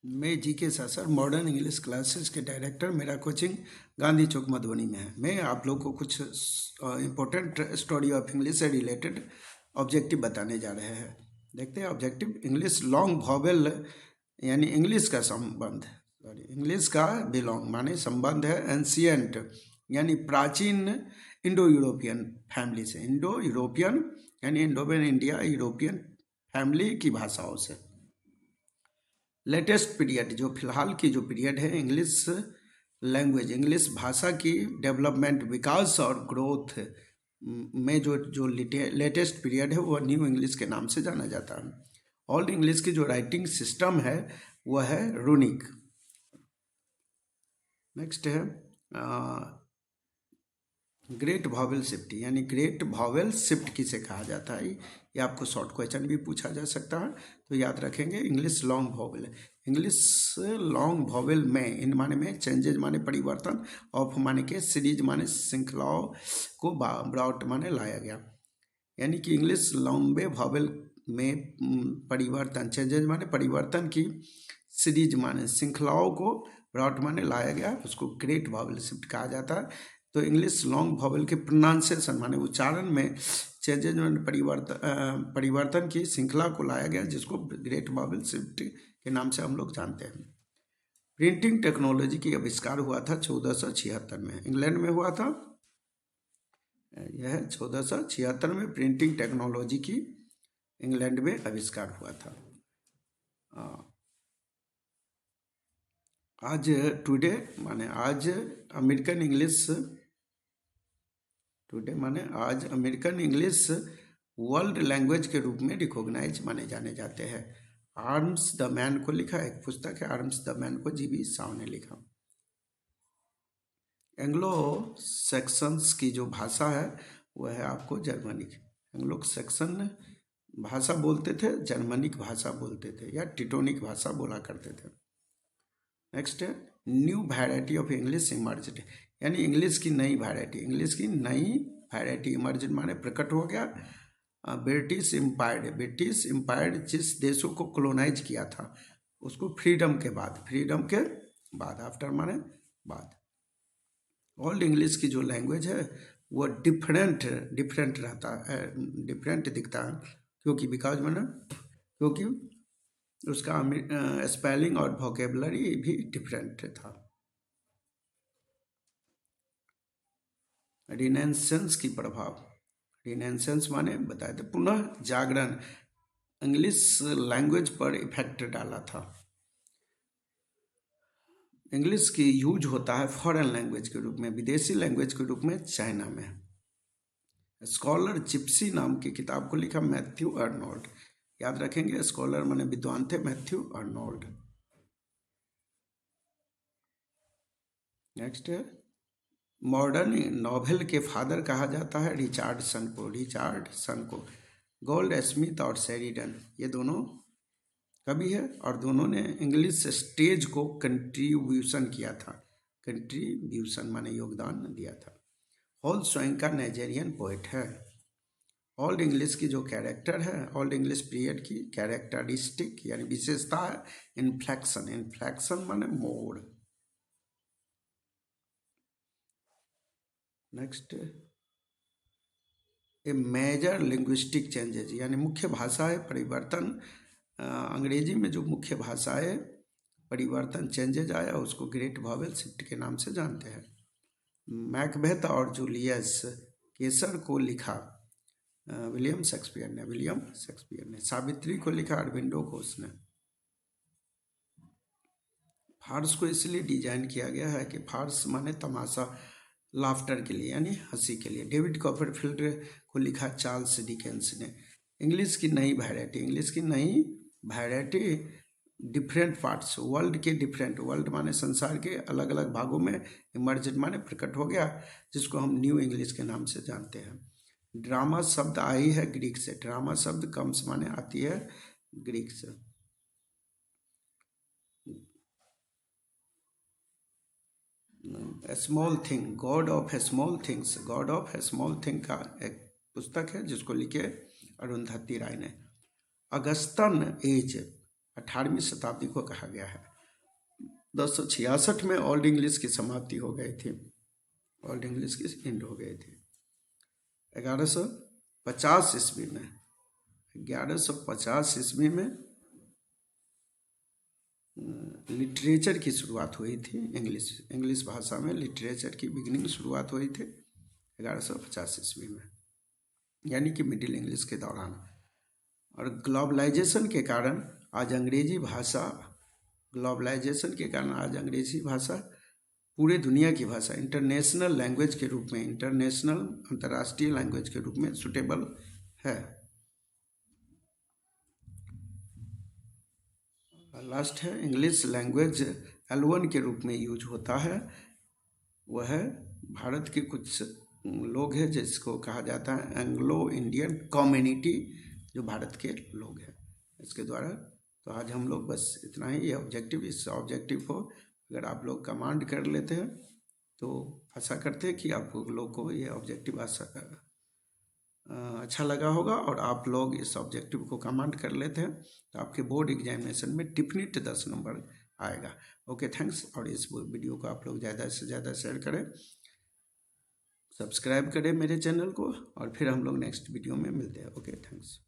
मैं जी के sir modern English classes के डायरेक्टर। मेरा कोचिंग गांधी चौक मधुबनी में है। मैं आप लोग को कुछ इम्पोर्टेंट स्टडी ऑफ इंग्लिश से रिलेटेड ऑब्जेक्टिव बताने जा रहे हैं। देखते हैं ऑब्जेक्टिव। इंग्लिश लॉन्ग वॉवेल यानी इंग्लिश का संबंध, इंग्लिश का बिलोंग माने संबंध है एंशियंट यानी प्राचीन इंडो यूरोपियन फैमिली से। इंडो यूरोपियन यानी इंडोवेन इंडिया यूरोपियन फैमिली की भाषाओं से। लेटेस्ट पीरियड जो फिलहाल की जो पीरियड है इंग्लिश लैंग्वेज, इंग्लिश भाषा की डेवलपमेंट, विकास और ग्रोथ में जो लेटेस्ट पीरियड है वो न्यू इंग्लिश के नाम से जाना जाता है। ओल्ड इंग्लिश की जो राइटिंग सिस्टम है वह है रूनिक। नेक्स्ट है ग्रेट वॉवेल शिफ्ट यानी ग्रेट वॉवेल शिफ्ट किसे कहा जाता है, ये आपको शॉर्ट क्वेश्चन भी पूछा जा सकता है, तो याद रखेंगे। English long vowel, English long vowel में इन माने में चेंजेज माने परिवर्तन, ऑफ माने के, सीरीज माने श्रृंखलाओं को ब्रॉट माने लाया गया। यानी कि इंग्लिश लंबे वॉवेल में परिवर्तन, चेंजेज माने परिवर्तन की, सीरीज माने श्रृंखलाओं को, ब्रॉट माने लाया गया, उसको ग्रेट वॉवेल शिफ्ट कहा जाता है। तो इंग्लिश लॉन्ग वॉवेल के प्रोनाउंसिएशन माने उच्चारण में चेंजेज माने परिवर्तन की श्रृंखला को लाया गया, जिसको ग्रेट वॉवेल शिफ्ट के नाम से हम लोग जानते हैं। प्रिंटिंग टेक्नोलॉजी की आविष्कार हुआ था 1476 में, इंग्लैंड में हुआ था। यह 1476 में प्रिंटिंग टेक्नोलॉजी की इंग्लैंड में आविष्कार हुआ था। आज टुडे माने आज अमेरिकन इंग्लिश, टुडे माने आज अमेरिकन इंग्लिश वर्ल्ड लैंग्वेज के रूप में रिकॉग्नाइज माने जाने जाते हैं। आर्म्स द मैन को लिखा, एक पुस्तक है आर्म्स द मैन को जीबी साव ने लिखा। एंग्लो सेक्शंस की जो भाषा है वह है आपको जर्मनिक। एंग्लो सेक्शन भाषा बोलते थे, जर्मनिक भाषा बोलते थे या टिटोनिक भाषा बोला करते थे। नेक्स्ट है new variety of English emerged, यानी इंग्लिश की नई वैरायटी, इंग्लिश की नई वैरायटी इमर्ज्ड माने प्रकट हो गया। ब्रिटिश एम्पायर, ब्रिटिश एम्पायर जिस देशों को कॉलोनाइज किया था उसको फ्रीडम के बाद, फ्रीडम के बाद, आफ्टर माने बाद। ओल्ड इंग्लिश की जो लैंग्वेज है वो डिफरेंट रहता है, डिफरेंट दिखता है, क्योंकि बिकॉज मैंने क्योंकि उसका स्पेलिंग और वोकेबलरी भी डिफरेंट था। रिनेसेंस की प्रभाव, रिनेसेंस माने बताए थे पुनः जागरण, इंग्लिश लैंग्वेज पर इफेक्ट डाला था। इंग्लिश की यूज होता है फॉरेन लैंग्वेज के रूप में, विदेशी लैंग्वेज के रूप में चाइना में। स्कॉलर जिप्सी नाम की किताब को लिखा मैथ्यू अर्नोल्ड, याद रखेंगे स्कॉलर माने विद्वान थे मैथ्यू अर्नोल्ड। नेक्स्ट है मॉडर्न नॉवेल के फादर कहा जाता है रिचर्डसन को, रिचर्डसन को। गोल्ड स्मिथ और शेरिडन ये दोनों कवि है और दोनों ने इंग्लिश स्टेज को कंट्रीब्यूशन किया था, कंट्रीब्यूशन माने योगदान दिया था। हॉल स्वयं का नाइजेरियन पोइट है। ओल्ड इंग्लिश की जो कैरेक्टर है, ओल्ड इंग्लिश पीरियड की कैरेक्टरिस्टिक यानी विशेषता है इन्फ्लेक्शन, इन्फ्लेक्शन माने मोड़। नेक्स्ट ए मेजर लिंग्विस्टिक चेंजेज यानी मुख्य भाषाएं परिवर्तन, अंग्रेजी में जो मुख्य भाषाएं परिवर्तन चेंजेज आया उसको ग्रेट वॉवेल शिफ्ट के नाम से जानते हैं। मैकबेथ और जूलियस केसर को लिखा विलियम शेक्सपियर ने, विलियम शेक्सपियर ने। सावित्री को लिखा अरविंदो घोष ने। फार्स को इसलिए डिजाइन किया गया है कि फार्स माने तमाशा, लाफ्टर के लिए यानी हंसी के लिए। डेविड कॉपरफील्ड को लिखा चार्ल्स डिकेंस ने। इंग्लिश की नई वैरायटी, इंग्लिश की नई वैरायटी डिफरेंट पार्ट्स, वर्ल्ड के डिफरेंट, वर्ल्ड माने संसार के अलग अलग भागों में इमर्जेंट माने प्रकट हो गया, जिसको हम न्यू इंग्लिश के नाम से जानते हैं। ड्रामा शब्द आई है ग्रीक से, ड्रामा शब्द कम्स माने आती है ग्रीक से। Small thing, God of small things, God of small thing का एक पुस्तक है जिसको लिखे अरुंधति राय ने। अगस्तन एज, 18वीं शताब्दी को कहा गया है। 1066 में ओल्ड इंग्लिश की समाप्ति हो गई थी, ओल्ड इंग्लिश की एंड हो गई थी। 1150 ईस्वी में 1150 ईस्वी में लिटरेचर की शुरुआत हुई थी। इंग्लिश भाषा में लिटरेचर की बिगिनिंग शुरुआत हुई थी 1150 ईस्वी में, यानी कि मिडिल इंग्लिश के दौरान। और ग्लोबलाइजेशन के कारण आज अंग्रेजी भाषा पूरे दुनिया की भाषा, इंटरनेशनल लैंग्वेज के रूप में, अंतर्राष्ट्रीय लैंग्वेज के रूप में सुटेबल है। लास्ट है, इंग्लिश लैंग्वेज L1 के रूप में यूज होता है। वह भारत के कुछ लोग हैं जिसको कहा जाता है एंग्लो इंडियन कम्युनिटी, जो भारत के लोग हैं इसके द्वारा। तो आज हम लोग बस इतना ही। ये ऑब्जेक्टिव, इस ऑब्जेक्टिव को अगर आप लोग कमांड कर लेते हैं तो आशा करते हैं कि आप लोग को ये ऑब्जेक्टिव अच्छा लगा होगा और आप लोग इस ऑब्जेक्टिव को कमांड कर लेते हैं तो आपके बोर्ड एग्जामिनेशन में डेफिनेट 10 नंबर आएगा। Okay, thanks. और इस वीडियो को आप लोग ज़्यादा से ज़्यादा शेयर करें, सब्सक्राइब करें मेरे चैनल को, और फिर हम लोग नेक्स्ट वीडियो में मिलते हैं। Okay, thanks.